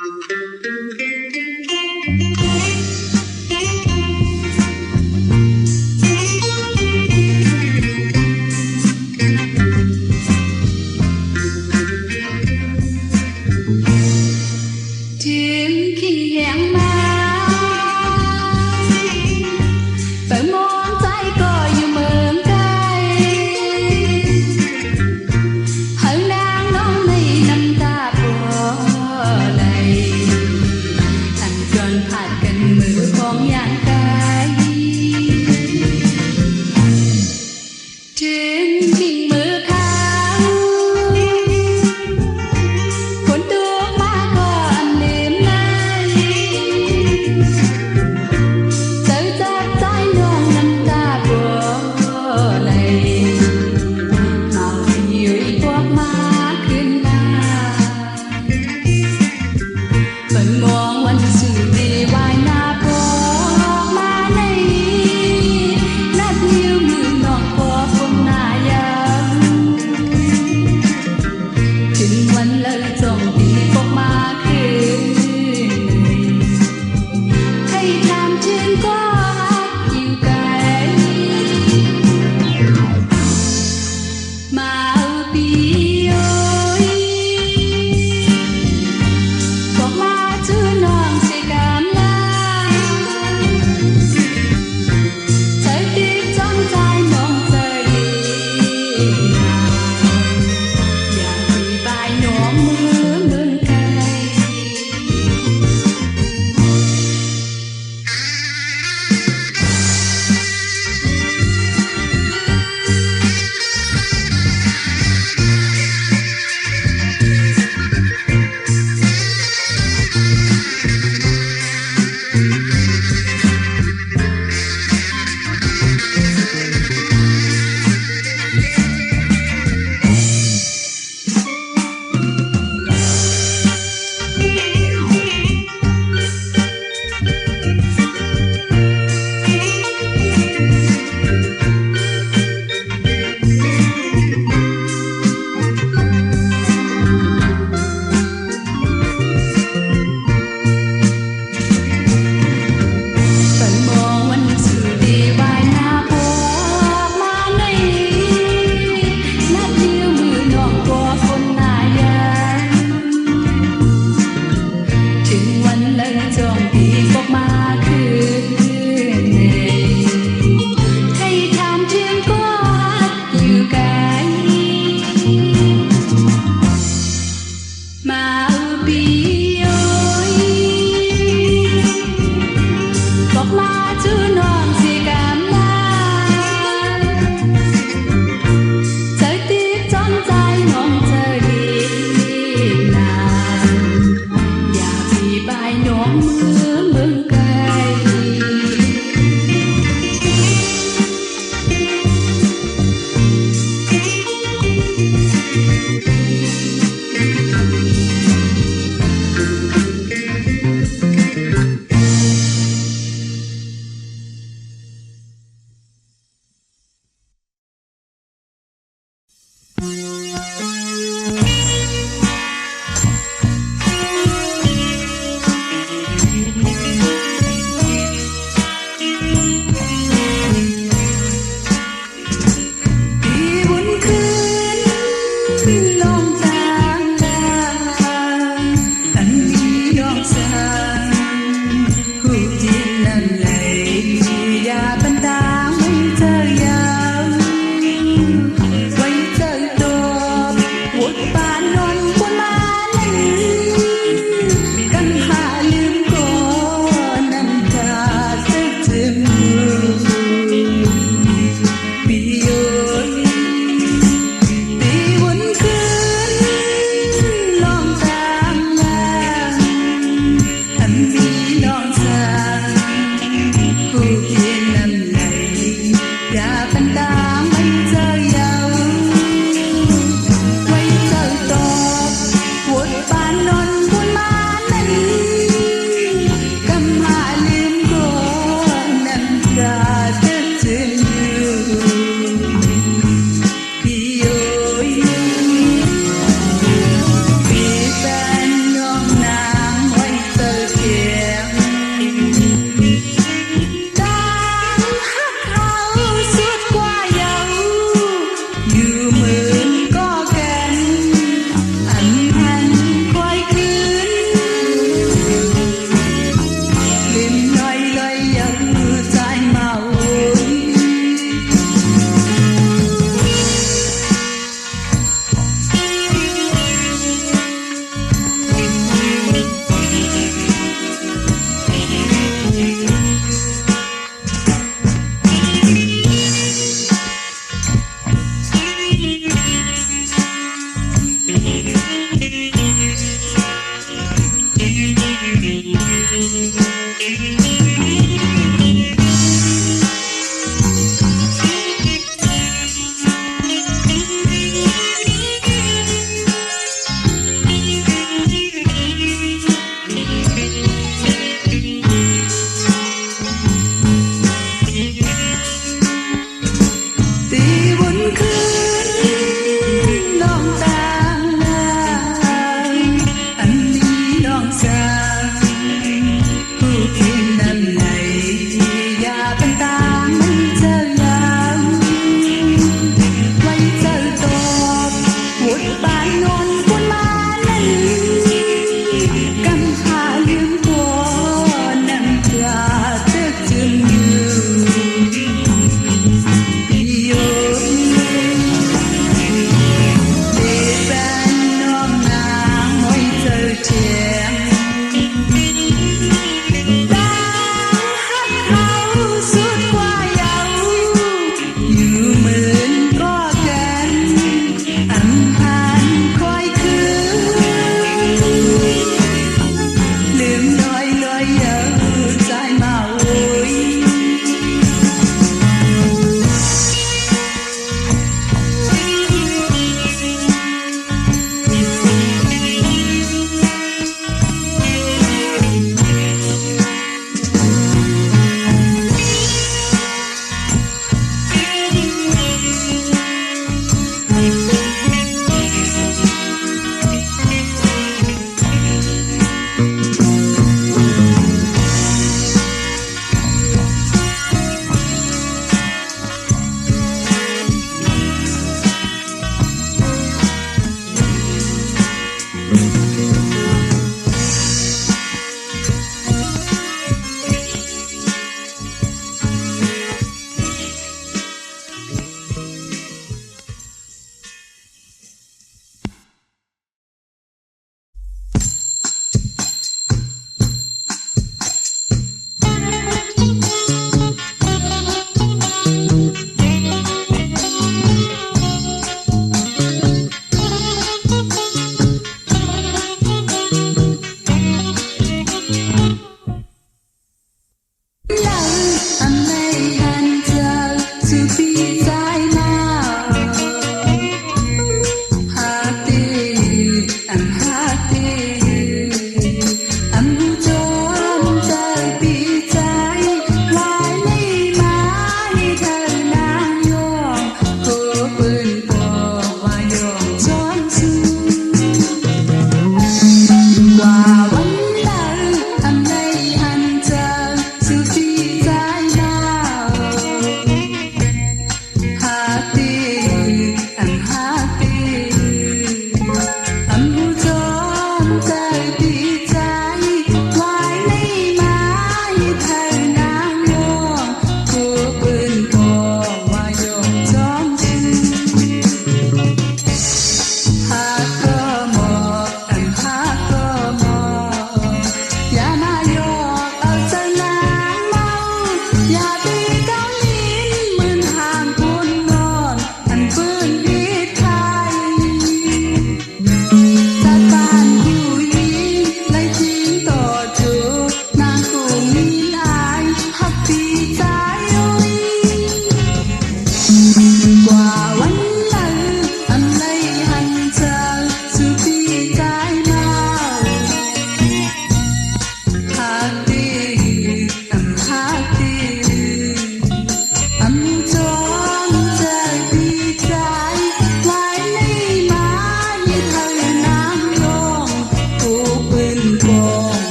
เ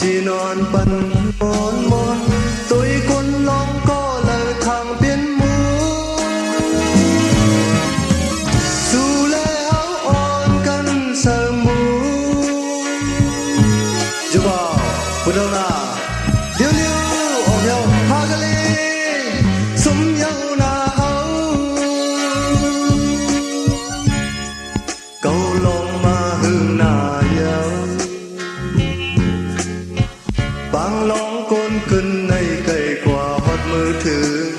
chỉ non bần mòn mòn tôi con long có lời thằng biến múa dù lẽ áo on căn sờ mù chú bảo bữa đâu nào liêu liêu ở nhau hagali sum nhau na hấu câu lòng mà hương na nhau bang long con cơn này cày qua hót mưa thường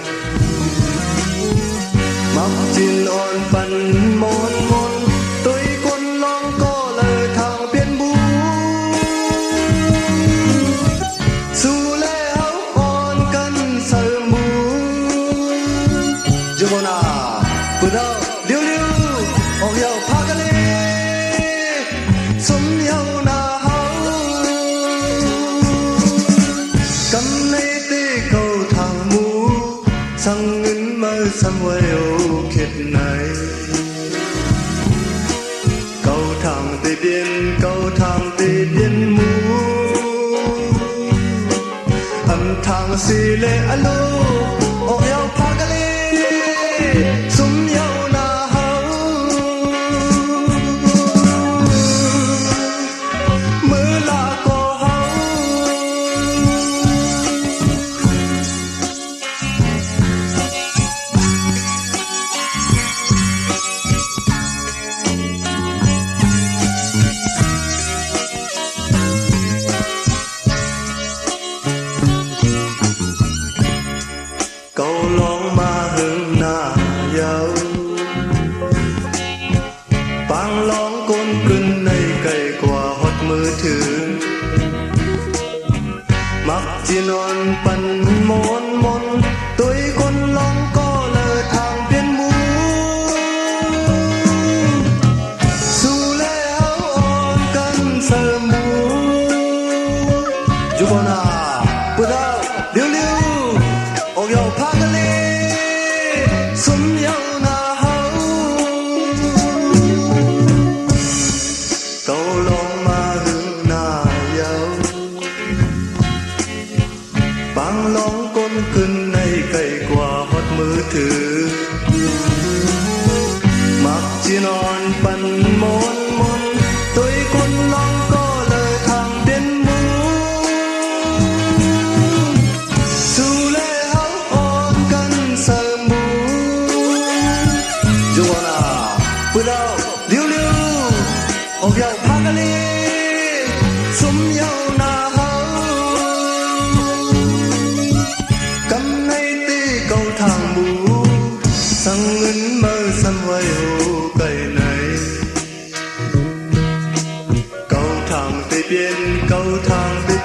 mắc chín on bắn mòn mòn tôi con long có lời thằng biến bú dù lẽ áo on căn sờ mù chú bọn à bữa đâu liêu liêu ở nhau pagale sum nhau na cầm lấy tê cầu thang mũ sang ngân mơ sang quay ô kiệt này cầu thang tê biên mũ âm thang xì lệ alo ô yêu pagale sum nhau na hấu mơ là cô hấu câu long mà hương na dâu bang long con cưng này cày qua hót mưa thường mắc chỉ non bắn mòn mòn tôi con long có lời thằng biến mũ dù lẽ áo on căn sờ mù chú con à bữa đâu liêu liêu ô yêu pagale sum nhau na hấu câu long mà hương na dâu bang long con cưng này cày qua hót mưa thường mắc chỉ non bắn mòn mòn tôi con long có lời thằng biến mũ dù lẽ áo on căn sờ mù chú bọn à bữa đâu liêu liêu ô yêu pagale sum nhau na hấu cầm lấy tê cầu thang mũ sang ngân mơ sang quay ô cây này cầu thang tê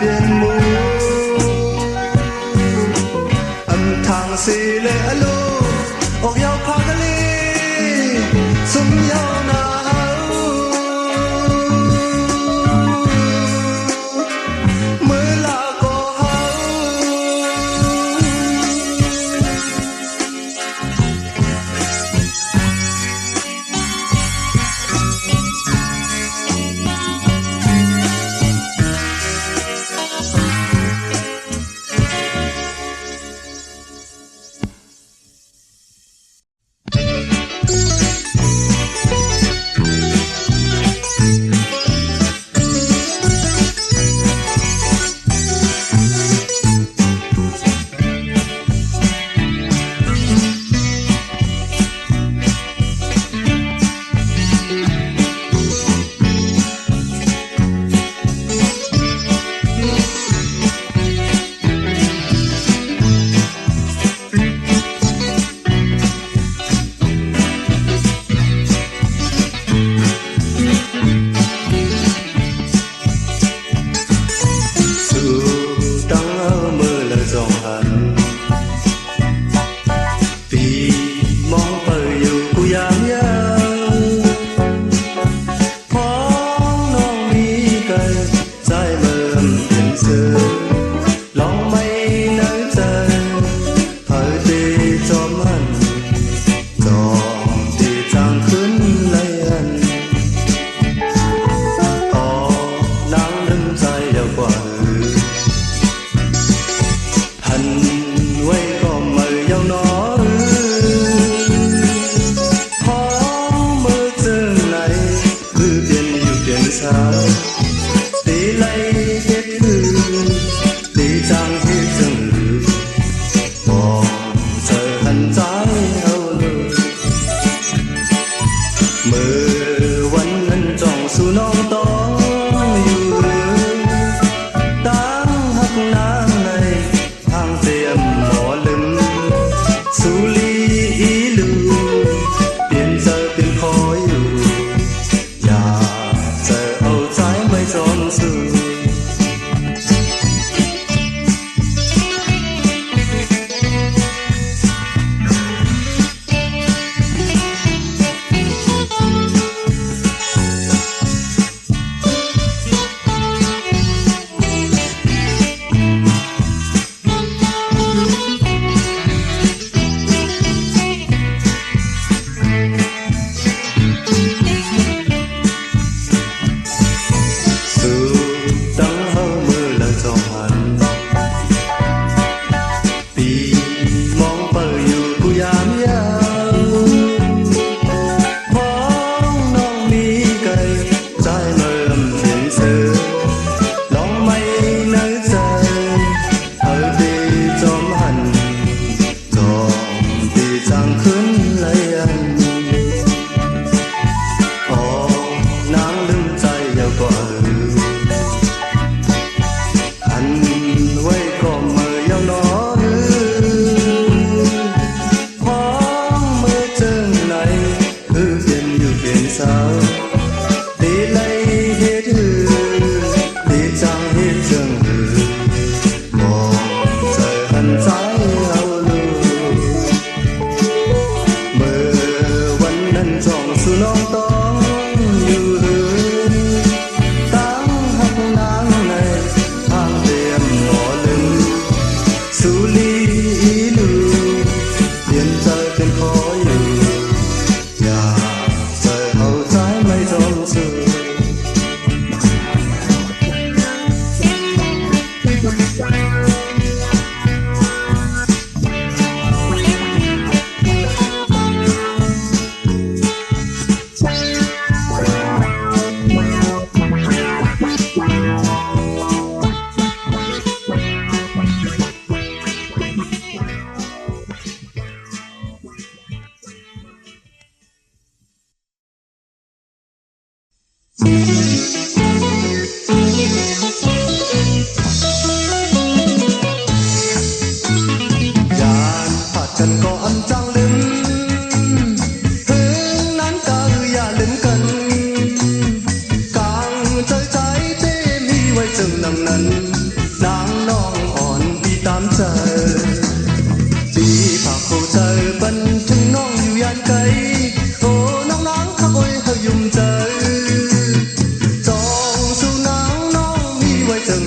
biên mũ âm thang xì lệ alo ô yêu pagale sum nhau na hấu mới là cô hấu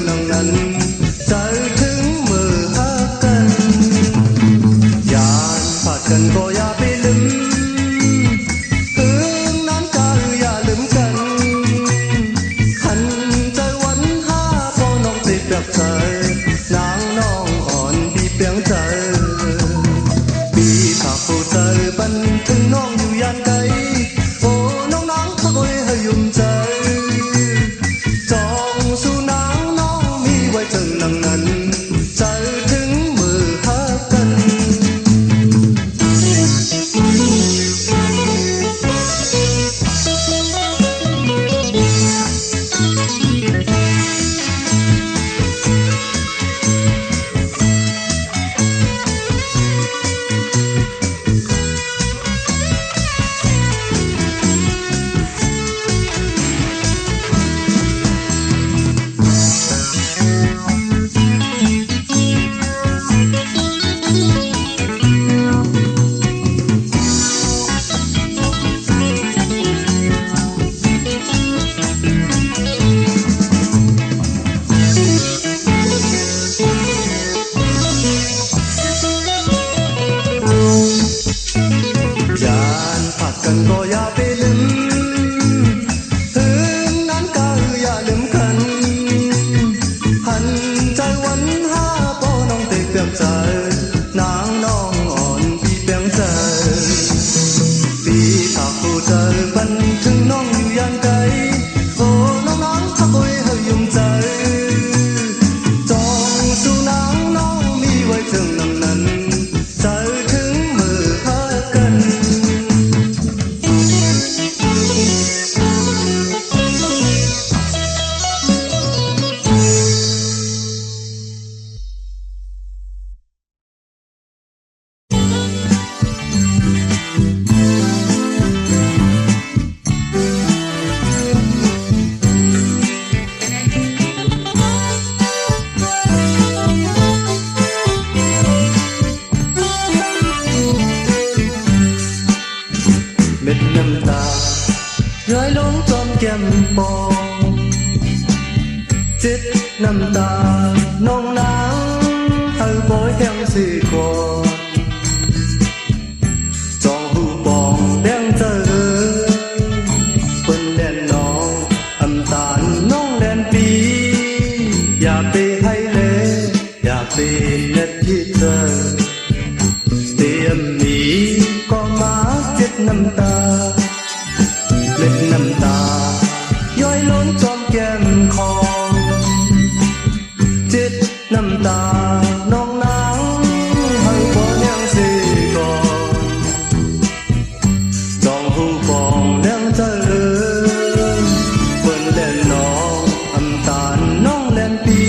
นังนั้นใจถึงมือหักกันอย่าขาดกันก็อย่าไปลืมถึงนั้นก็อย่าลืมกันหันใจวันหาพอน้องติดแบบใจนางน้องอ่อนพี่เปียงใจพี่ถ้าผู้ใจบันถึงน้องอยู่ยันไกลโอ้น้องนางทักไว้ให้ยุ่มใจจองสู่นางน้องมีไว้ถึงนังนั้นใจถึงมือหักกันกันก็อย่าไปลืมถึงนั้นก็อย่าลืมกันหันใจวันหาพอน้องติดเปลี่ยนใจนางน้องอ่อนพี่เปลี่ยนใจพี่ถ้าผู้ใจบันถึงน้องอยู่ยันไกลโอ้น้องนางทักไว้ให้ยุ่มใจจองสู่นางน้องมีไว้ถึงนังนั้นใจถึงมือหากันเม็ดน้ำตาย้อยลงจอมแก้มปองจิตน้ำตาน้องนางให้บ่แห้งสิก่อนจองหูปองแดงเจอเปิ้นแดนน้องอำตาลน้องแดนปีอย่าไปให้เลยอย่าไปเน็ดที่เธอเตรียมหนีก็มาเจ็ดน้ำตาเล็ดน้ำตาย้อยล้นจอมแก้มคอเจ็ดน้ำตาน้องนางให้พอแดงสิก่อนจองหูปองแดงเจอเปิ้นแดนน้องอำตาลน้องแดนปี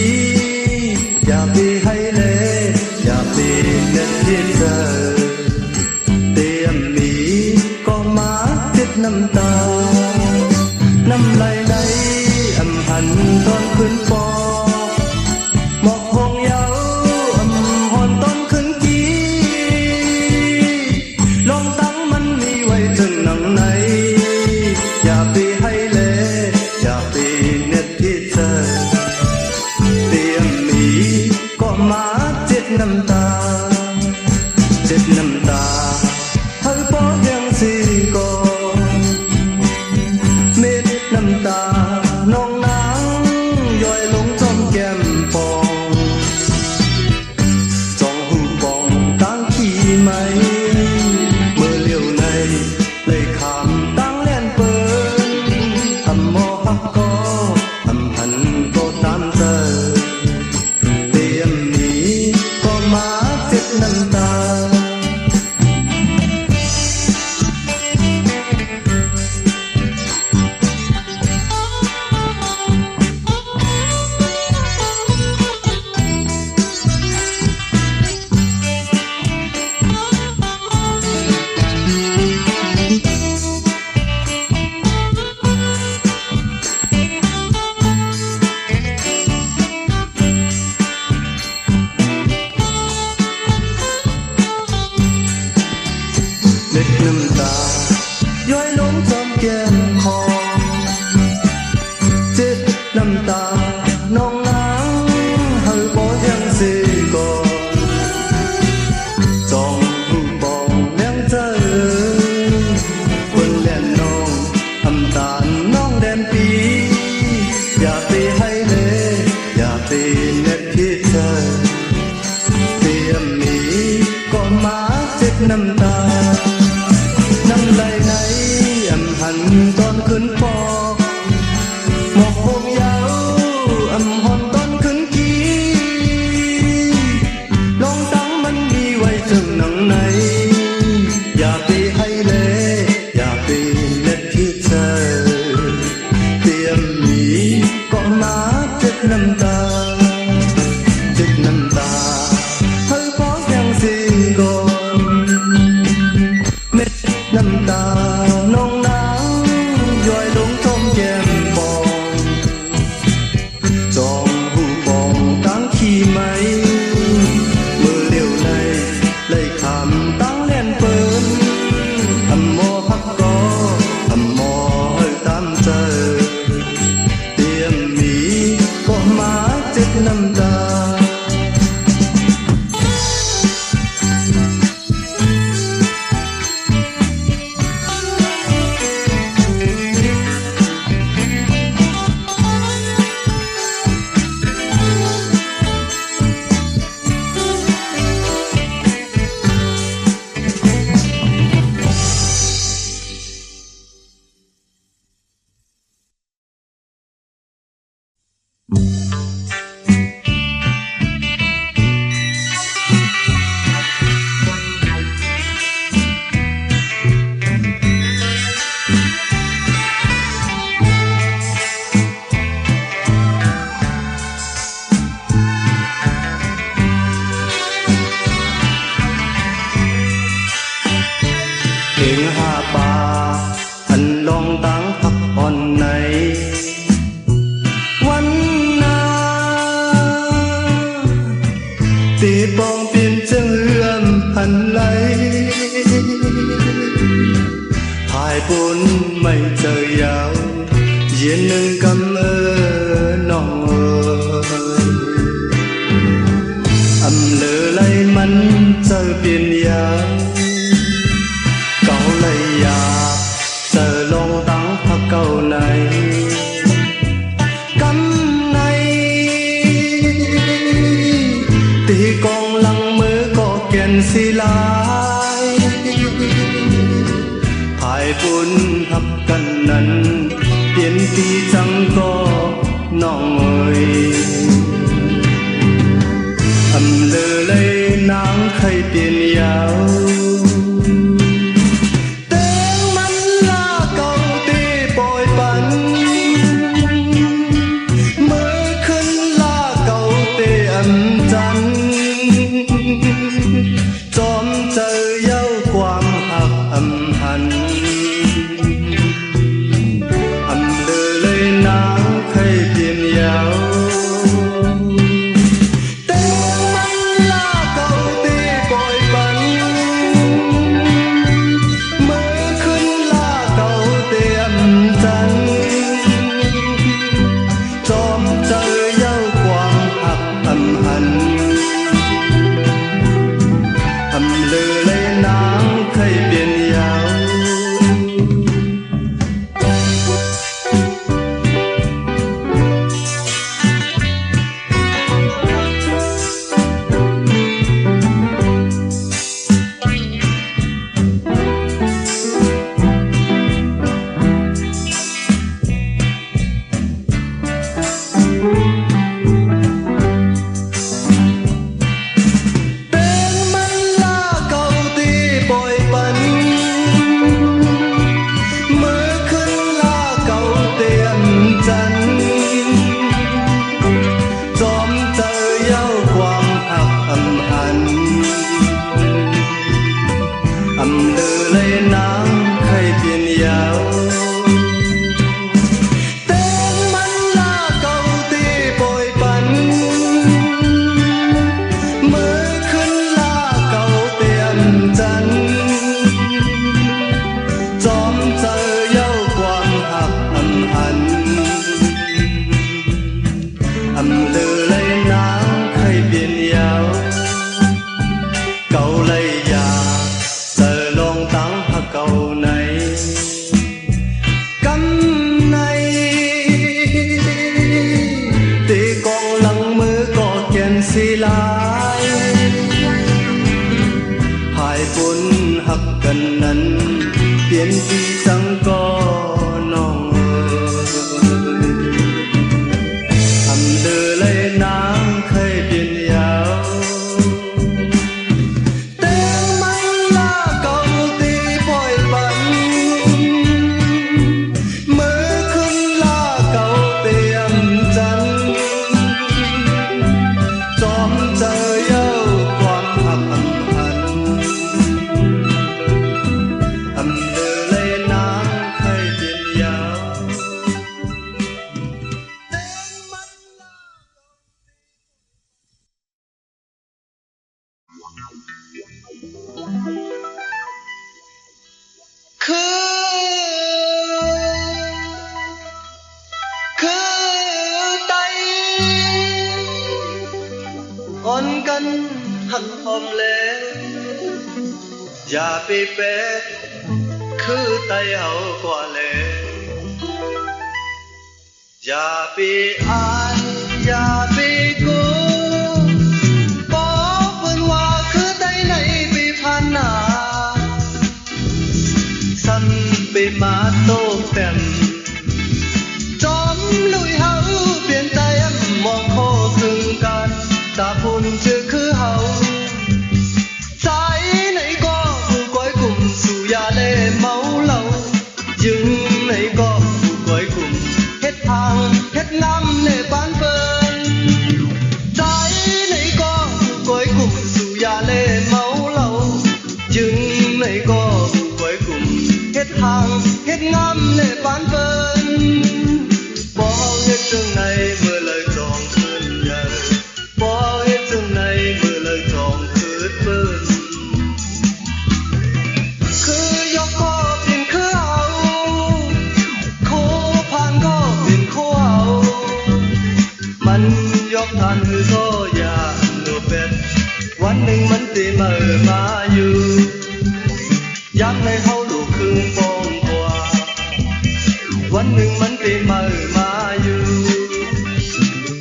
อย่าไปให้เลยอย่าไปเน็ดที่เธอน้ำตาน้ำไหลไหลอำพันตอนขึ้นปอหมอกหงเยาอำหอนตอนขึ้นกีลองตั้งมันมีไว้ถึงหนังไหนอย่าไปให้เลยอย่าไปเน็ดที่เธอเตรียมมีก็มาเจ็ดน้ำตาเจ็ดน้ำตาให้พอยังสิก่อนน้ำตาน้องนางย้อยลงจอมแก้มปองจองหูปองตั้งขี้ไหมเมื่อเลี้ยวในเลยขามตั้งแล่นเปิ้นทำหมอพักก็ทำหันก็ตามเธอเตรียมหนีก็มาเจ็บน้ำตาเล็ดน้ำตาย้อยล้นจอมแก้มคอเจ็ดน้ำตาน้องนาง น้ำตาเจ็บน้ำตาเธอพอยังสิ้นก่อนเม็ดน้ำตาน้องนางย้อยลงทมแก้มบองจองหูบองตั้งขี้ไหมมือเลี้ยวในเลยคำตั้งเล่นเปิ้นทำโมพักก็ทำโมให้ตามใจเตรียมมีก็มาเจ็บน้ำตาเพลงหาป่าทันลองตั้งพักผ่อนในวันนาตีปองเปลี่ยนเจือมพันไหลภายบนไม่เจอยาวเย็นหนึ่งกำน้องอำเลอไหลมันเจอเปลี่ยนยาวเก่าเลยอยากเจอลงตั้งพักเก่าในกำในตีกองหลังมือก็แก่นศิลายภายบุญทับกันนั้นเปลี่ยนตีจังก็น้องเอ๋ยอำเลอเลยนางใครเปลี่ยนยาวจอมเจอเย้าความหักอำหันอำเลอเลยนางเคยเปลี่ยนยาวแต่มันลาเก่าตีปล่อยปันเมื่อขึ้นลาเก่าเตียมจันจอมเจอเย้าความหักอำหันอำเลอเลยนางเคยเปลี่ยนยาวอำเลอเลยนางเคยเปลี่ยนยาวแต่มันลาเก่าตีปล่อยปันเมื่อขึ้นลาเก่าเตียมจันจอมเจอเย้าความหักอำหันอำเลอเลยนางเคยเปลี่ยนยาวเก่าเลยอยากเจอลงตั้งพักเก่าในกำในตีกองหลังมือก็แก่นศิลายภายบนหักกันนั้นเปลี่ยนที่จังก็น้องอำเลอเลย นหักหอมแล้วอย่าไปแปะคือไตเฮากว่าแล้วอย่าไปอายอย่าไปกลัวบอกเพิ่นว่าคือไตไหนไปผ่านหน้าสันไปมาโตแต้มจอมลุยเฮาเปลี่ยนแต้มมองโคครึ่งกันตาพุ่นจะคือเฮาใจไหนก็ผู้ก้อยกลุ่มสู่ยาเล่เมาเหล้ายึงไหนก็ผู้ก้อยกลุ่มเฮ็ดทางเฮ็ดงามเล่ปานเปิ้นใจไหนก็ผู้ก้อยกลุ่มสู่ยาเล่เมาเหล้ายึงไหนก็ผู้ก้อยกลุ่มเฮ็ดทางเฮ็ดงามเล่ปานเปิ้นบ่เฮาเฮ็ดจังไหนเมื่อเลยจองคืนใหญ่บ่เฮ็ดจังไหนเมื่อเลยจองคืนเปิ้นคือยกก็เป็นคือเฮาโคผ่านก็เป็นโคเฮามันยกทานคือก็อย่าโนเป็ดวันหนึ่งมันสิมาอยู่ยามในเฮาลูกครึ่งปองกว่าวันหนึ่งมันสิมาอยู่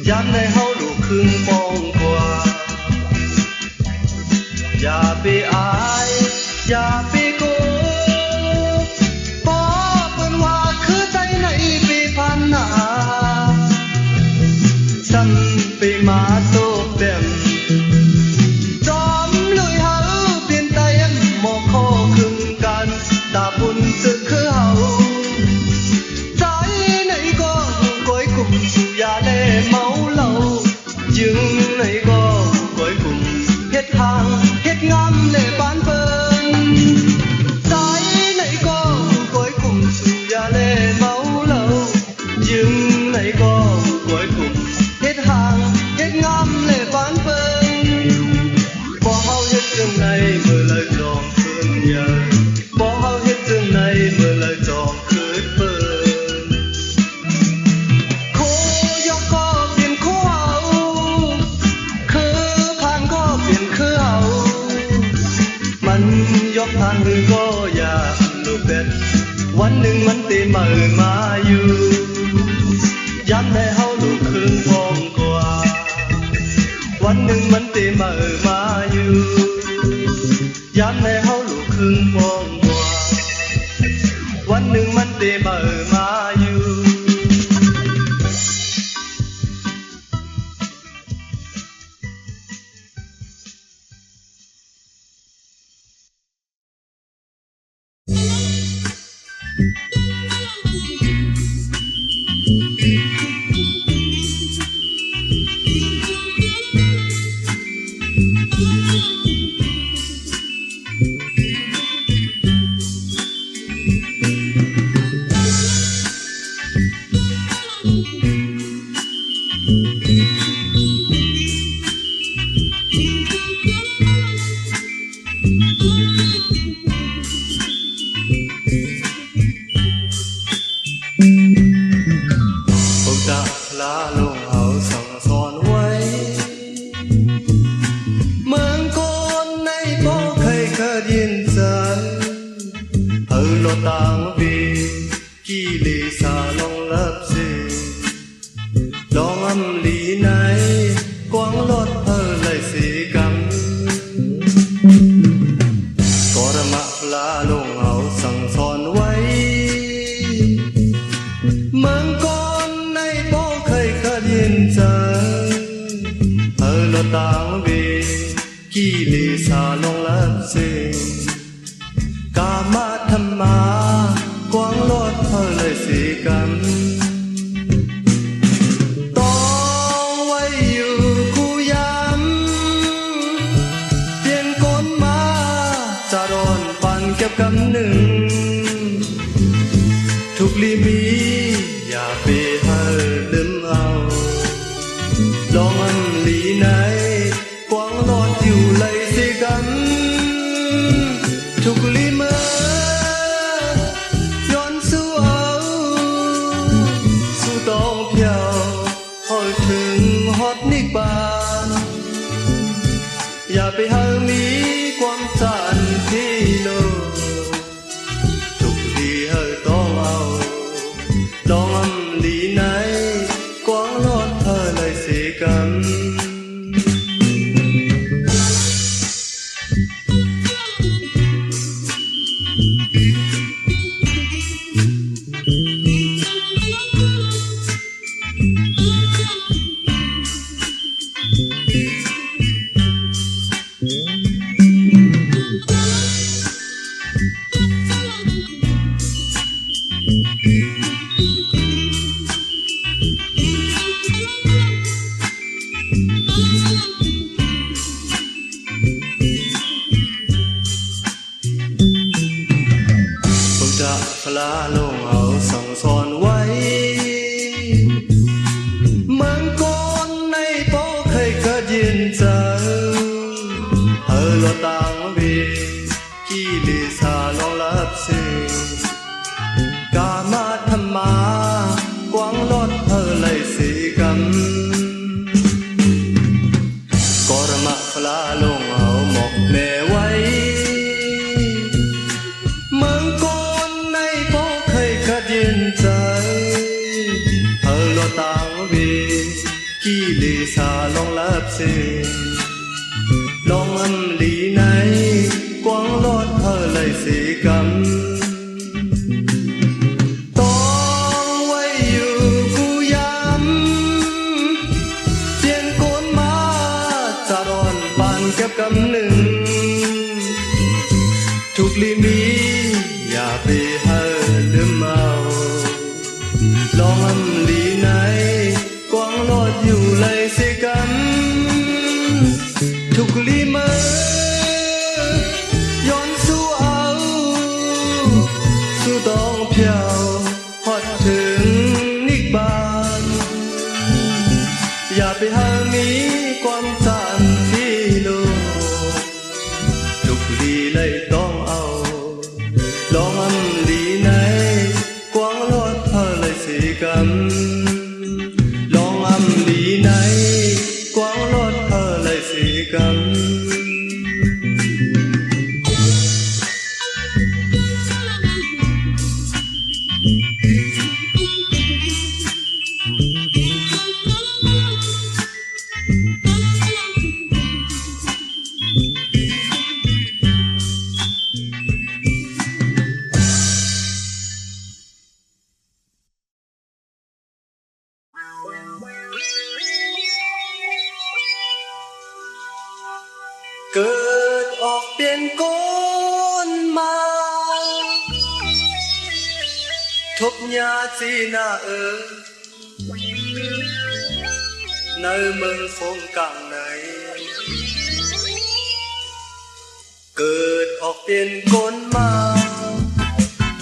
ยามในเฮาลูกครึ่งปองกว่าอย่าไปอายอย่าไปกลัวบอกเพิ่นว่าคือใจไหนไปผ่านหน้าสั่นไปมาโตแต้มจอมลุยเฮาเปลี่ยนแต้มมองโคครึ่งกันตาบุญจะคือเฮาใจไหนก็ก้อยกลุ่มสู่ยาเล่เมาเหล้ายึงไหนก็ก้อยกลุ่มเฮ็ดทางเฮ็ดงามเล่ปานเปิ้นใจไหนก็ก้อยกลุ่มสู่ยาเล่เมาเหล้ายึงไหนก็ก้อยกลุ่มเฮ็ดทางเฮ็ดงามเล่ปานเปิ้นบ่เฮาเฮ็ดจังไหนเมื่อเลยจองคืนใหญ่บ่เฮาเฮ็ดจังไหนเมื่อเลยจองคืนเปิ้นโคยกก็เป็นโคเฮาคือผ่านก็เป็นคือเฮามันยกทานคือก็อย่าลูกเป็ดวันหนึ่งมันสิมาอยู่ย้ำให้เฮาลูกครึ่งพองกว่าวันหนึ่งมันสิมาอยู่ย้ำให้เฮาลูกครึ่งพองกว่าวันหนึ่งมันสิมาอยู่ลาลงเฮาสั่งสอนไว้เมืองคนในบ่เคยยินใจเฮาโลต่างวีกี่ลีสาลงลับสิลองอำลีไหนกวางรถเฮาเลยสิกำกรมะลาลงเฮาสั่งสอนไว้เมืองคนในบ่เคยยินใจเฮาโลต่างวีกี่ลีสาลงลับสิกามาธรรมากวางรถเฮาเลยสิกำต้องไว้อยู่คู่ยามเปลี่ยนคนมาจะร้อนปันเก็บกำหนึ่งทุกลีมีอย่าไปให้ลืมเอาลองอันลีไหนกวางรอดอยู่เลยสิกันทุกลีเมื่อย้อนสู้เอาสู้ต้องเพียวหอดถึงฮอดนิกบาน อย่าไปหามีความจันที่โลทุกทีเฮอต้องเอาลองอำดีไหนกว้างรอดเธอเลยสิกันพลาลงเอาสั่งสอนไว้เมืองก่อนในโป้เคยเกิดยืนเจอเฮอโลต่างเวกี่ลิสาลองรับสิกามาธรรมากวางลอดเฮอเลยสิกันกรมะพลาลงเอาหมอกแม่ไว้เมืองก่อนในโป้เคยเกิดยืนใจเฮอโลต่างเวกี่ลิสาลองรับสิลองอำลีไหนกวางลอดเฮอเลยสิกันต้องไว้อยู่กูย้ำเปลี่ยนโกนมาจะรอนปานเก็บกำหนึ่งทุกลีมีอย่าไปเฮอลืมเอาลองอำลีไหนกวางลอดอยู่เลยสิกันทุกลีเมอย้อนสู้เอาสู้ต้องเพียวฮอดถึงนิกบานอย่าไปหามีความจันที่โลทุกลีเลยต้องเอาลองอำลีไหนกวางลอดเธอเลยสิกันลองอำลีไหนกวางลอดเธอเลยสิกันเกิดออกเปลี่ยนโกนมาทบยาจีนาในเมืองคงกลางไหนเกิดออกเปลี่ยนโกนมา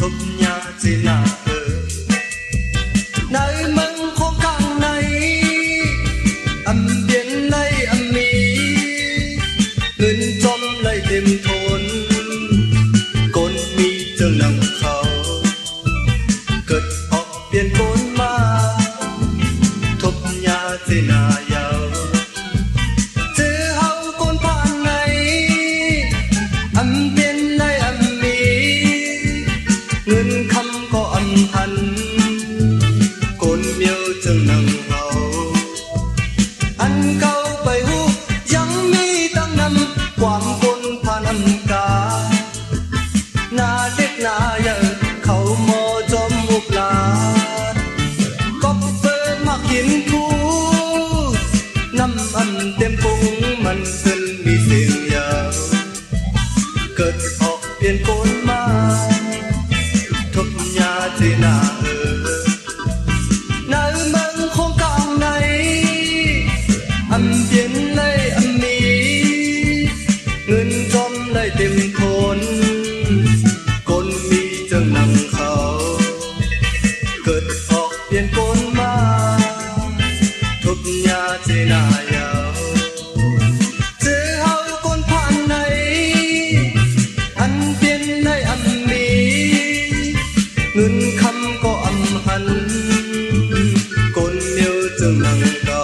ทบยาจีนาในเมืองคงกลางไหนอำเปลี่ยนในอำมีเงินจอมเลยเต็มทนกนมีเจ้านังเขาเกิดออกเปลี่ยนโกนมาทบยาเจนายาวเจอเฮาโกนผ่านไหนอำเปลี่ยนในอำมีเงินคำก็อำพันโกนเมียวเจ้านังเขาอันเก่าไปหูยังมีตั้งนำความคนผ่านอำกาหน้าเด็กหน้าใหญ่เขามอจอมมุกลาก็เปิดมากินคูน้ำอันเต็มปุงมันขึ้นมีเสียงยาวเกิดออกเปลี่ยนโกนมาทบยาเจนาในเมืองคงกลางไหนอำเปลี่ยนในอำมีเงินจอมเลยเต็มทนคนมีจังนังเขาเกิดออกเปลี่ยนโกนมาทบยาเจนายาวเจอเฮาคนผ่านไหนอันเปลี่ยนในอำมีเงินคำก็อำหันคนเมียวจังนังเขา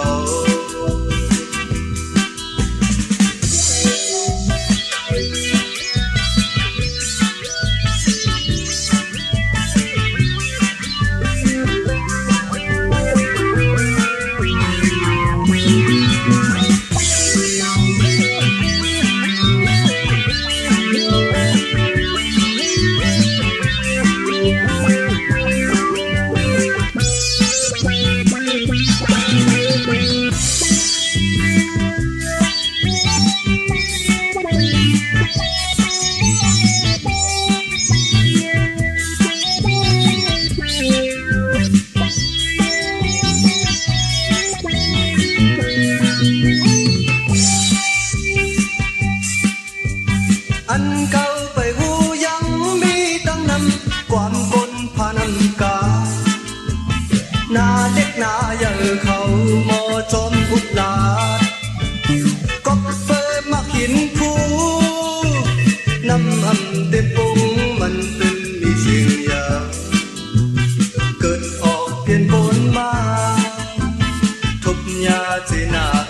chỉ na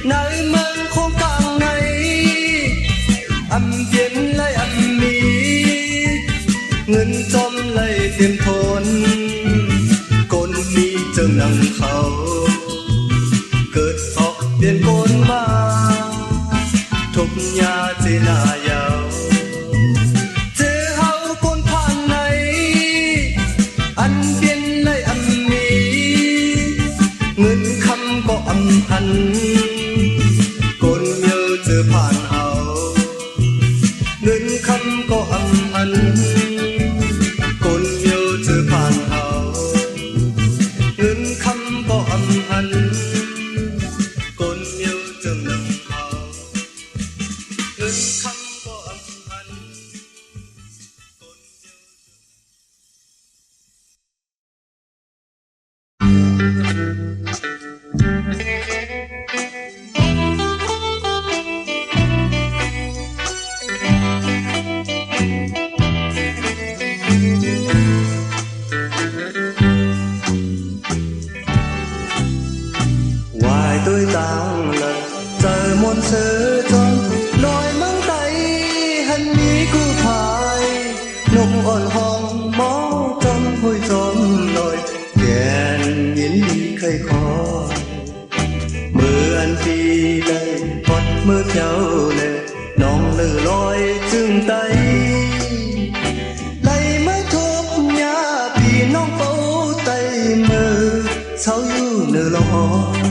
nơi mơ không càng này âm viên lấy âm miเงิน จอม lấy tiền thôn côn mi chừng nắng khâu cất óc tiền côn ma thục nhà chỉ na giàu chế hao côn phan này ăn viên lấy âm mi เงิน คำ ก็อำพันกนเมียวเจอผ่านเอาเงิน คำ ก็อำพันกนเมียวเจอผ่านเอาเงิน คำ ก็อำพันกนเมียวเจอหนังเอาเงิน คำ ก็อำพันกนเมียวtôi tang lần trời muôn sơ tròn nói mang tay hân mỹ cu phai nục ồn hong máu trong hôi tròn nồi kèn nhìn đi khơi khó mưa ăn phi đây hót mưa theo lệ nòng lử loi chừng tay lấy mới thuốc nhà vì nong phố tay mơ sao yêu nửa loi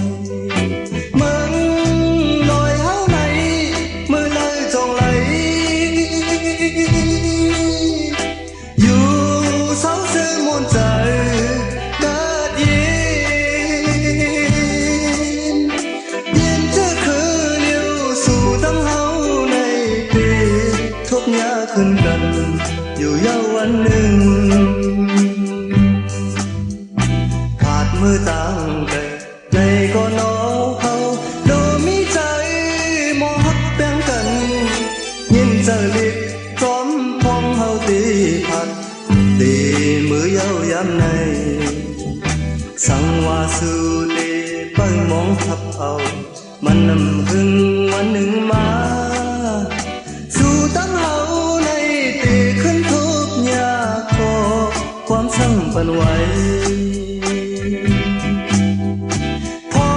ขึ้นกันอยู่ยาววันหนึ่งขาดมือตั้งแต่ในก็น้องเขาโดมีใจมอฮักแบ่งกันยินเจอลิกจอมพองเฮาตีผัดตีมือยาวยามในสังวาสูตีไปมองทับเอามันนำหึงวันหนึ่งมาสู่ตั้งเฮาขึ้นทุกยากขอความสั่งปันไว้พอ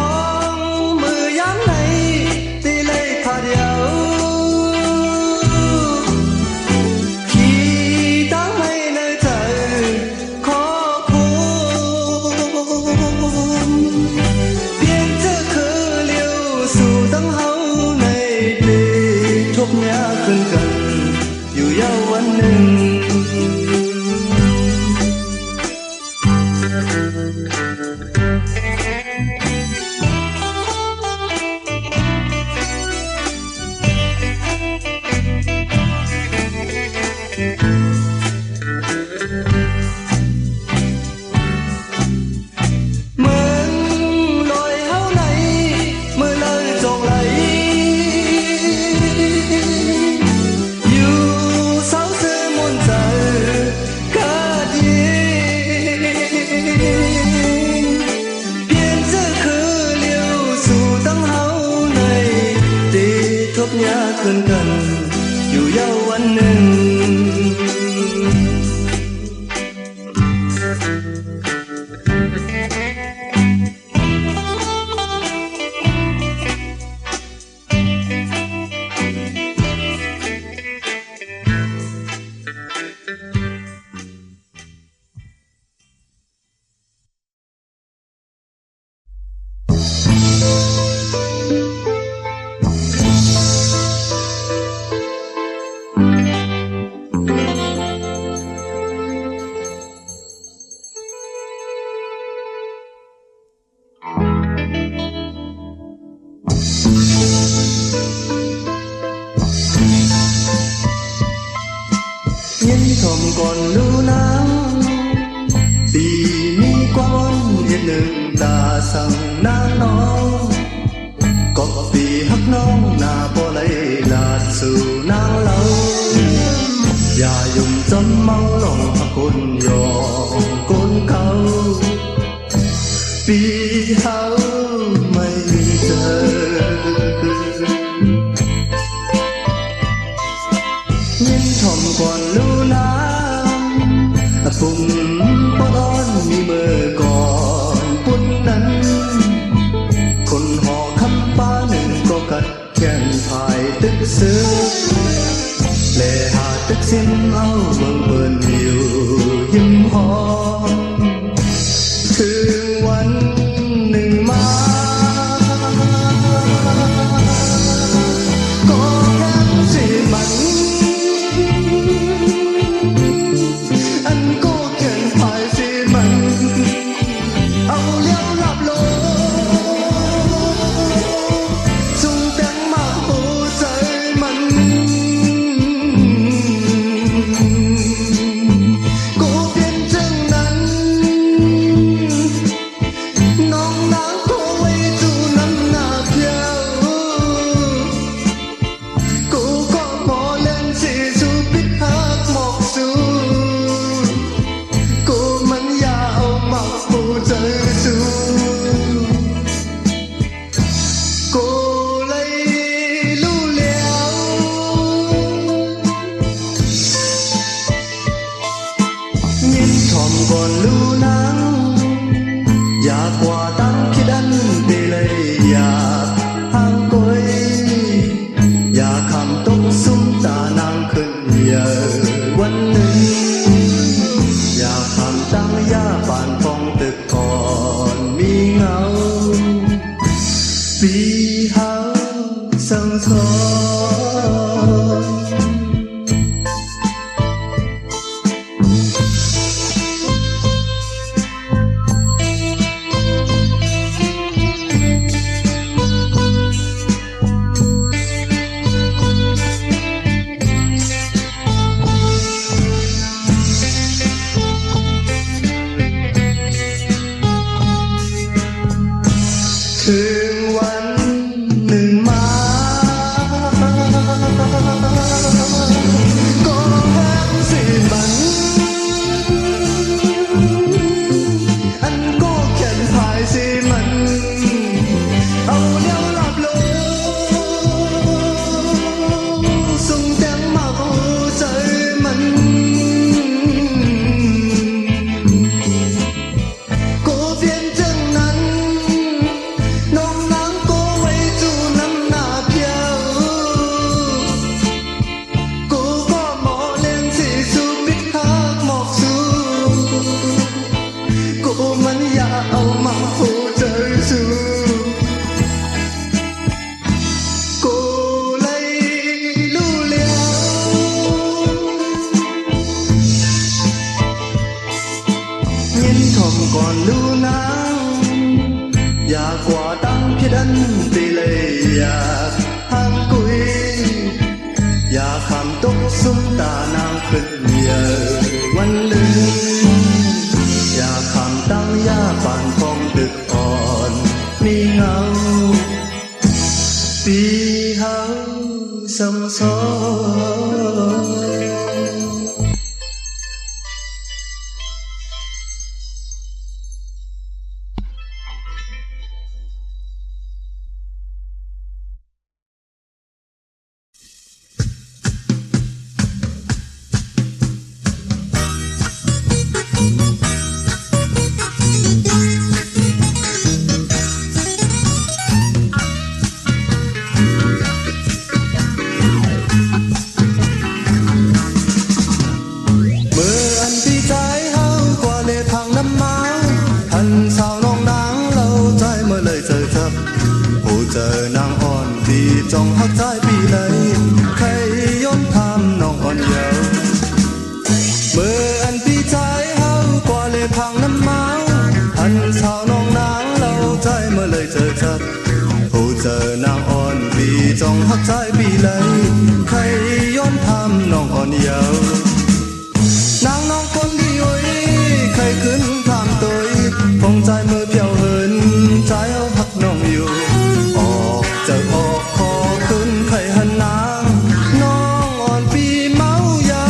งมือยามไหนตีเลยขาเดียวขี่ตั้งไม่ในใจขอพูนเพียงเธอคือเลี้ยวสู่ตั้งเฮาในปีทุกยากขึ้นกันอยู่ยาววันหนึ่งยาขึ้นกันอยู่ยาววันหนึ่งทมก่อนรู้น้ำปีมีความอ่อนเย็นหนึ่งตาสั่งนางน้องก็ปีฮักน้องหน้าบ่ไหลลาดสู่นางเล่าอย่ายุ่งจนเมาหลงพักคนยองคนเขาปีหา ไม่เจอยินทอมก่อนรู้น้ำปุ่มปอดอ้อนมีเมื่อก่อนปุ่นนั้นคนห่อคำป้าหนึ่งก็กัดแก่นภายตึกซื้อเลหาตึกสิ้นเอาเมืองเปินอยู่ยิ้มหอมถึงวันหนึ่งมาก็แค่สิมันอันก็เขียนภายสิมันเอาเลี้ยวหลับลงส่งแต่งมาหัวใจมันกูเปลี่ยนจังนั้นน้องนางก็ไว้ดูน้ำหน้าเพียวกูก็พอเล่นสิสูปิดหักหมอกสูกูมันยาวมาปูใจสูกูเลยรู้แล้วยินทอมก่อนรู้นังอยากกว่าตั้งคิดอันดีเลยอยากห่างกอยอยากคำตกซุ้มตานางขึ้นเยอะวันหนึ่งอยากคำตั้งย่าบานฟองตึกก่อนมีเงาปีเฮาสังสอนถึงวันหนึ่งมาก็แค่สิมันอันก็เขียนภายสิมันเอาเลี้ยวหลับลงส่งแต่งมาหัวใจมันกูเปลี่ยนจังนั้นน้องนางก็ไว้จูน้ำหน้าเพียวกูก็หมอเล่นสิสูปิดหักหมอกสูกูมันอยากเอามาหัวใจสูกูเลยรู้แล้วยินทอมก่อนรู้นังอยากกว่าตั้งคิดอันตีเลยอยากห่างกุยอยากคำตกซุ้มตานางขึ้นเยอะวันหนึ่งอยากคำตั้งย่าบานฟองตึกอ่อนมีเงาปีเฮาสังสอนเมื่ออันพี่ใจเฮากว่าเลทางน้ำเมาทันสาวน้องนางเราใจเมื่อเลยเจอจับผู้เจอนางอ่อนที่จ้องหักใจปีเลยใครย้อนทำน้องอ่อนเยาว์เมื่ออันพี่ใจเฮากว่าเลทางน้ำเมาทันสาวน้องนางเราใจเมื่อเลยเจอจับผู้เจอนางอ่อนที่จ้องหักใจปีเลยใครย้อนทำน้องอ่อนเยาว์นางน้องคนดีโอ้ยใครขึ้นทางตัวพงใจมือเพียวเหินใจเอาหักน้องอยู่ออกจะออกคอขึ้นใครหันนางน้องอ่อนปีเมาเยา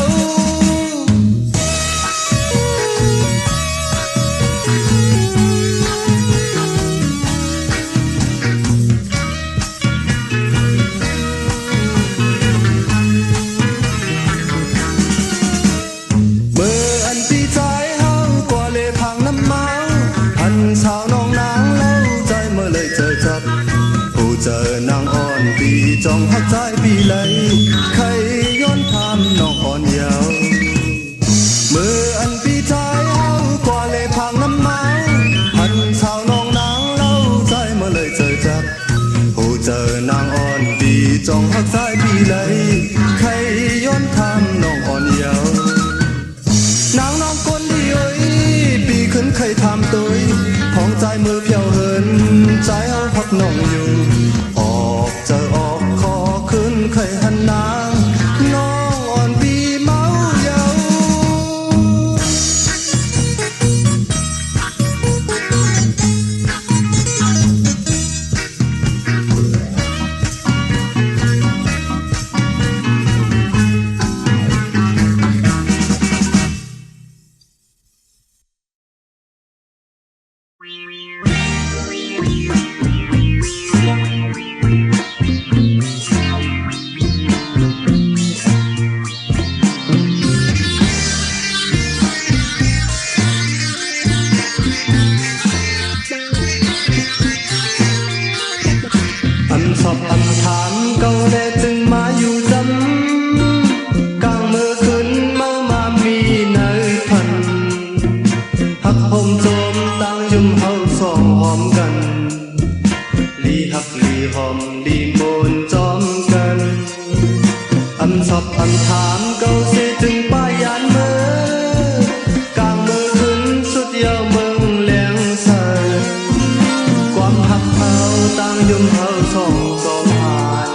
เลยเจอจับผู้เจอนางอ่อนปีจองหักใจปีไหลใครย้อนทำน้องอ่อนเยาว์มืออันปีใจเฮากว่าเลยพังน้ำเมาหันสาวน้องนางเล่าใจเมื่อเลยเจอจับผู้เจอนางอ่อนปีจองหักใจปีไหลใครย้อนทำน้องอ่อนเยาว์นางน้องคนดีเอ้ยปีขึ้นใครทำตัวของใจมือเพียวเหินใจเฮาพักน้องอยู่ออกเจอออกขอขึ้นใครหันนางน้องอ่อนปีเมาเยาอันสอบอันถามเก่าแดดจึงมาอยู่จำกลางมือขึ้นเมามามีในพันหักห่มโจมตั้งยุ่มเฮาสองหอมกันลีหักลีหอมลีโมนจอมกันอันสอบอันถามเก่าสิจึงป้ายยานมือกลางมือขึ้นสุดยาวเมืองแหลงใสความหักเฮาตั้งยุ่มเฮาสองจอมหาย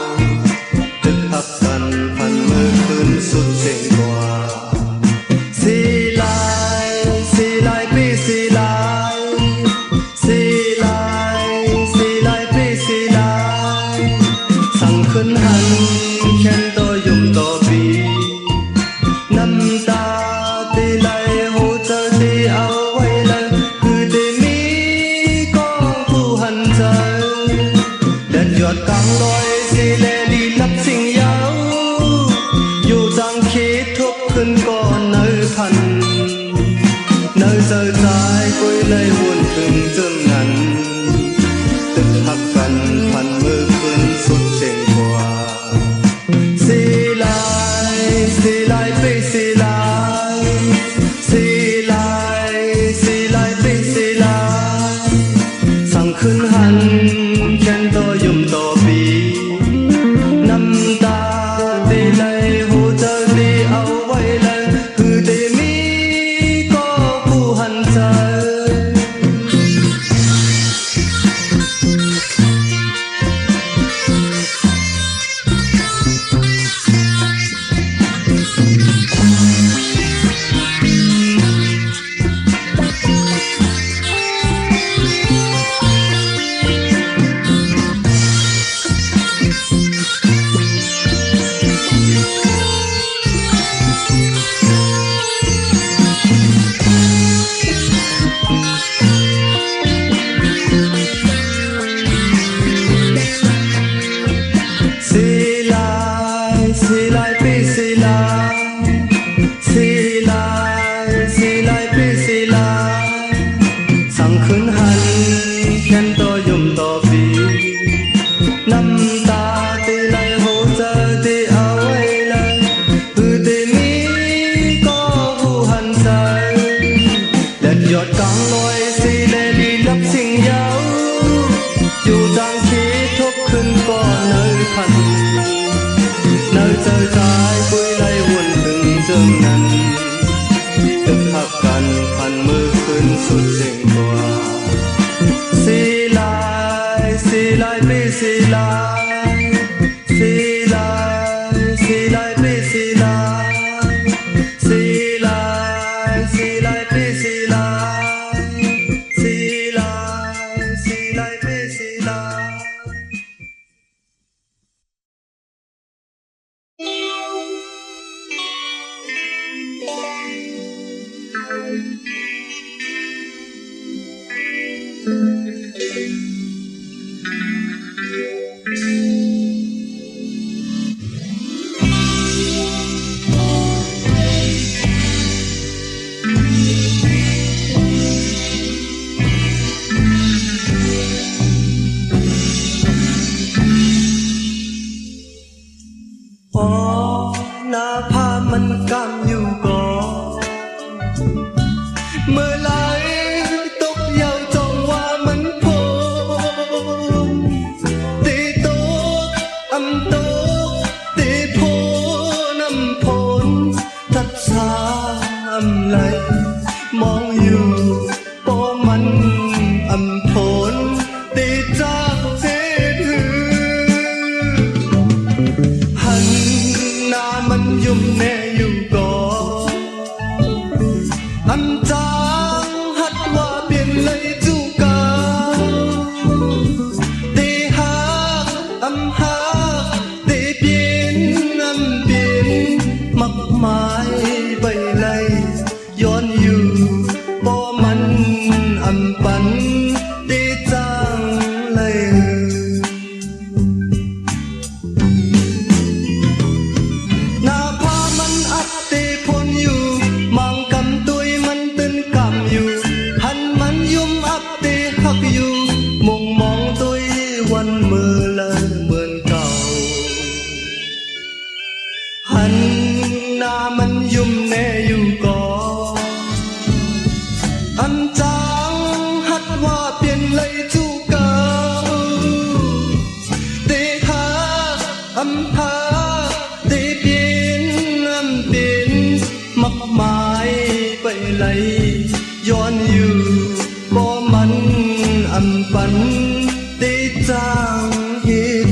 ตึกหักกันพันมือขึ้นสุดเจ๋งกว่าสีลายสีลายปีสีลายสีลายสีลายปีสีลายสั่งขึ้นหันแค้นต่อยุ่มต่อปีน้ำตาตีไหลหูเจอที่เอาไว้เลยคือได้มีกองผู้หันใจแดดหยดกลางลอยสีแลดีลับสิ่งยาวอยู่จังคิดทุกคืนก่อนเนื้อพันเนื้อเจอใจกุยเลยวนถึงจึงนั้นตึกหักกันพันมือขึ้นสุดเจ๋งกว่าสีลายสีลายปีสีลายสีลายสีลายปีสีลายสั่งขึ้นหันแค้นต่อยุ่มต่อปีน้ำตาตีไหลหูเจอตีเอาไว้เลยคือได้มีก็ผู้หันใจสีลายสีลายปีสีลายสีลายสีลายปีสีลายสั่งขึ้นหันแค้นต่อยุ่มต่อปีน้ำตาตีไหลหูเจอที่เอาไว้เลยคือได้มีก็ผู้หันใจแดดหยดกลางลอยสีแลดีลับสิ่งยาวอยู่จังคิดทุกคืนก่อนเนื้อพันเนื้อเจอใจกุยไล่วนถึงจึงนั้นตึกหักกันพันมือขึ้นสุดเจ๋งกว่าสีลายสีลายปีสีลายสีลายสีลายปีสีลายสีลายสีลายปีสีลายสีลายสีลายปีสีลาย เ Tê hát âm hát tê biến âm biến mặc mãi bay layย้อนอยู่บ่มันอำปันได้จางเลยหน้าพามันอัดเตพ้นอยู่มังกำตุยมันตึนกำอยู่หันมันยุ่มอับเตหักอยู่มองมองตุยวันเมื่อละเหมือนเก่าหันหน้ามันยุ่มแน่อยู่ก่อนอันจางหัดว่าเปลี่ยนเลยทุกเก่าเตหาอำพาเตเปลี่ยนอำเปลี่ยนมักหมายไปไหลย้อนอยู่บ่มันอำปันเตจางเฮ็ด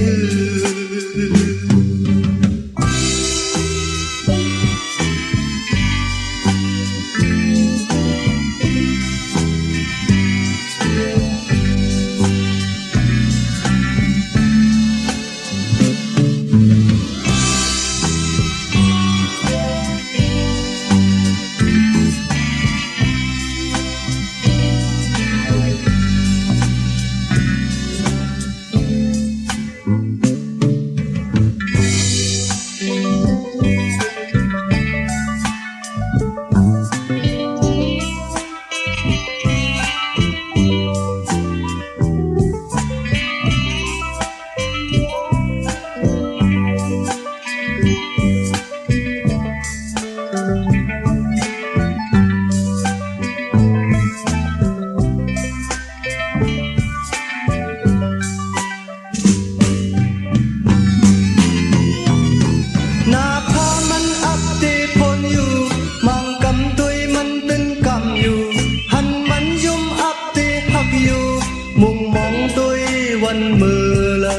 หน้าพามันอับเตพ้นอยู่มังกำตุยมันตึนกำอยู่หันมันยุ่มอับเตหักอยู่มุงมองตุยวันเมื่อละ